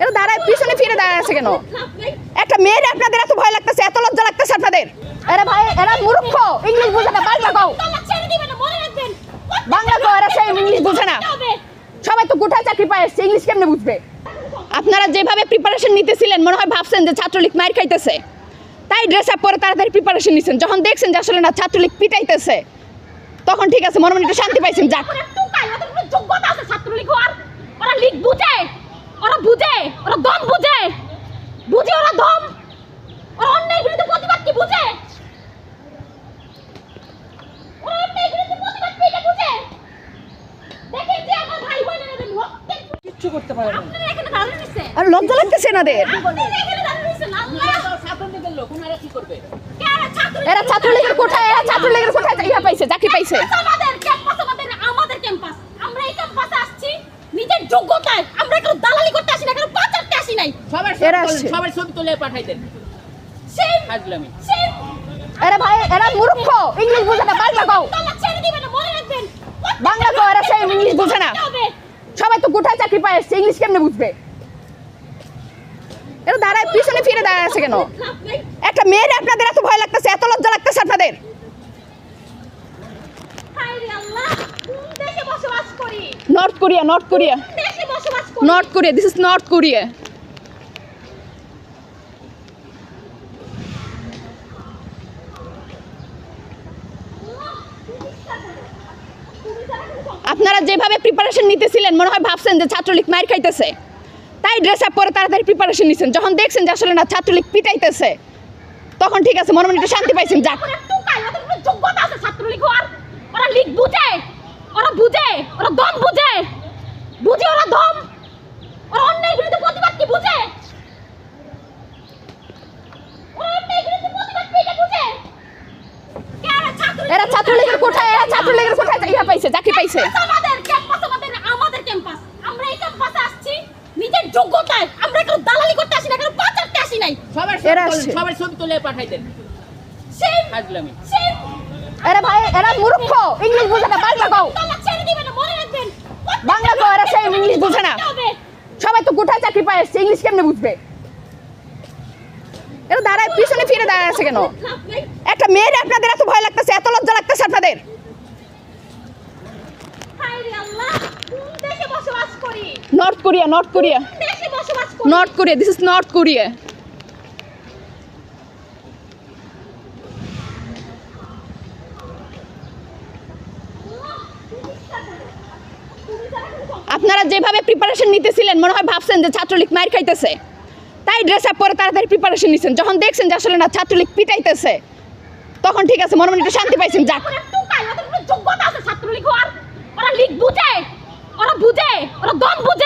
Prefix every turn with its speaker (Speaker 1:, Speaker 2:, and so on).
Speaker 1: এরা দাঁড়ায় পিছনে ফিরে দাঁড়ায় আছে কেন? একটা মেয়ের আপনাদের এত ভয় লাগতেছে, এত লজ্জা লাগতেছে আপনাদের? এরা ভাই এরা মূর্খ, ইংলিশ বুঝে না, বাংলা কও। বাংলা কও, এরা সেই ইংলিশ বুঝে না। সবাই তো কোথায় চাকরি পায় এসছে, ইংলিশ কেমনে বুঝবে? আপনারা যেভাবে প্রিপারেশন নিতেছিলেন মনে হয় ভাবছেন যে ছাত্রলীগ মার খাইতেছে, তাই ড্রেস আপ পরে তাড়াতাড়ি প্রিপারেশন নিছেন। যখন দেখছেন যে আসলে না ছাত্রলীগ পিটাইতেছে, তখন ঠিক আছে, মনে মনে একটু শান্তি পাইছেন। যাক,
Speaker 2: যোগ্যতা আছে ছাত্রলীগ হওয়ার। ওরা লিগ বুঝে, ওরা বুঝে, ওরা দম বুঝে, বুঝে ওরা দম, ওরা অন্যায় বিরুদ্ধে প্রতিবাদ কি বুঝে, ওরা অন্যায় বিরুদ্ধে প্রতিবাদ কি এটা বুঝে। দেখেন যে আমার ভাই বোনেরা রক্তে
Speaker 3: কিচ্ছু করতে পারে না।
Speaker 2: আপনারা এখানে দাঁড়িয়ে রয়েছে,
Speaker 1: আর লজ্জা লাগতেছে এনাদের।
Speaker 2: আপনারা এখানে দাঁড়িয়ে রয়েছে না,
Speaker 3: ছাত্রলীগের লোক ওনারা কি করবে?
Speaker 1: এরা ছাত্রলীগের কোঠায়, এরা ছাত্রলীগের কোঠায় ইয়া পাইছে, চাকরি পাইছে।
Speaker 2: আমাদের ক্যাম্পাস, আমাদের ক্যাম্পাস। আমরা এই ক্যাম্পাসে আসছি নিজের যোগ্যতায়। আমরা কেউ দালালি করতে আসি না, কেউ পাচারতে আসি নাই।
Speaker 3: সবার ছবি তুলে পাঠাই দেন।
Speaker 2: সেই
Speaker 3: হাজলামি।
Speaker 2: সেই
Speaker 1: এরা ভাই এরা মূর্খ, ইংলিশ বুঝে না, বাংলা কও।
Speaker 2: তালা ছেড়ে দিবেন না, মনে রাখবেন।
Speaker 1: বাংলা কও, এরা সেই ইংলিশ বুঝে না। সবাই তো কোথায় চাকরি পায় এসছে, ইংলিশ কেমনে বুঝবে? এরা দাঁড়ায় পিছনে ফিরে দাঁড়ায় আছে কেন? একটা মেয়ের আপনাদের এত ভয় লাগতেছে, এত লজ্জা লাগতেছে আপনাদের?
Speaker 2: হায়রে আল্লাহ, কোন দেশে বসবাস করি?
Speaker 1: নর্থ কোরিয়া, নর্থ কোরিয়া,
Speaker 2: কোন দেশে বসবাস করি?
Speaker 1: North Korea, this is north Korea. আপনারা যেভাবে প্রিপারেশন নিতেছিলেন মনে হয় ভাবছেন যে ছাত্রলীগ মার খাইতেছে, তাই ড্রেস আপ পরে তাড়াতাড়ি প্রিপারেশন নিছেন। যখন দেখছেন যে আসলে না ছাত্রলীগ পিটাইতেছে, তখন ঠিক আছে, মনে মনে একটু শান্তি পাইছেন। যাক,
Speaker 2: ওরা টুকাই, ওদের কোনো যোগ্যতা আছে ছাত্রলীগ হওয়ার। ওরা লিগ বুঝে, ওরা বুঝে, ওরা দম বুঝে, বুঝে ওরা দম, ওরা অন্যায় বিরুদ্ধে প্রতিবাদ কি বুঝে, ওরা অন্যায় বিরুদ্ধে প্রতিবাদ কি এটা বুঝে।
Speaker 1: এরা ছাত্রলীগের কোঠায়, এরা ছাত্রলীগের কোঠায় ইয়া পাইছে, চাকরি পাইছে।
Speaker 2: আমাদের ক্যাম্পাস, আমাদের ক্যাম্পাস। আমরা এই ক্যাম্পাসে আসছি নিজের যোগ্যতায়। আমরা কেউ দালালি করতে আসি না, কেউ পাচারতে আসি নাই।
Speaker 3: সবার ছবি তুলে পাঠাই দেন।
Speaker 2: সেই
Speaker 3: হাজলামি।
Speaker 2: সেই
Speaker 1: এরা ভাই এরা মূর্খ, ইংলিশ বুঝে না, বাংলা কও।
Speaker 2: তালা ছেড়ে দিবেন না, মনে রাখবেন।
Speaker 1: বাংলা কও, এরা সেই ইংলিশ বুঝে না। সবাই তো কোথায় চাকরি পায় এসছে, ইংলিশ কেমনে বুঝবে? এরা দাঁড়ায় পিছনে ফিরে দাঁড়ায় আছে কেন? একটা মেয়ের আপনাদের এত ভয় লাগতেছে, এত লজ্জা লাগতেছে আপনাদের?
Speaker 2: হায়রে আল্লাহ, কোন দেশে বসবাস করি?
Speaker 1: নর্থ কোরিয়া, নর্থ কোরিয়া,
Speaker 2: কোন দেশে বসবাস করি?
Speaker 1: North Korea, this is north Korea. আপনারা যেভাবে প্রিপারেশন নিতেছিলেন মনে হয় ভাবছেন যে ছাত্রলীগ মার খাইতেছে, তাই ড্রেস আপ পরে তাড়াতাড়ি প্রিপারেশন নিছেন। যখন দেখছেন যে আসলে না ছাত্রলীগ পিটাইতেছে, তখন ঠিক আছে, মনে মনে একটু শান্তি পাইছেন। যাক,
Speaker 2: ওরা টুকাই, ওদের কোনো যোগ্যতা আছে ছাত্রলীগ হওয়ার। ওরা লিগ বুঝে, ওরা বুঝে, ওরা দম বুঝে,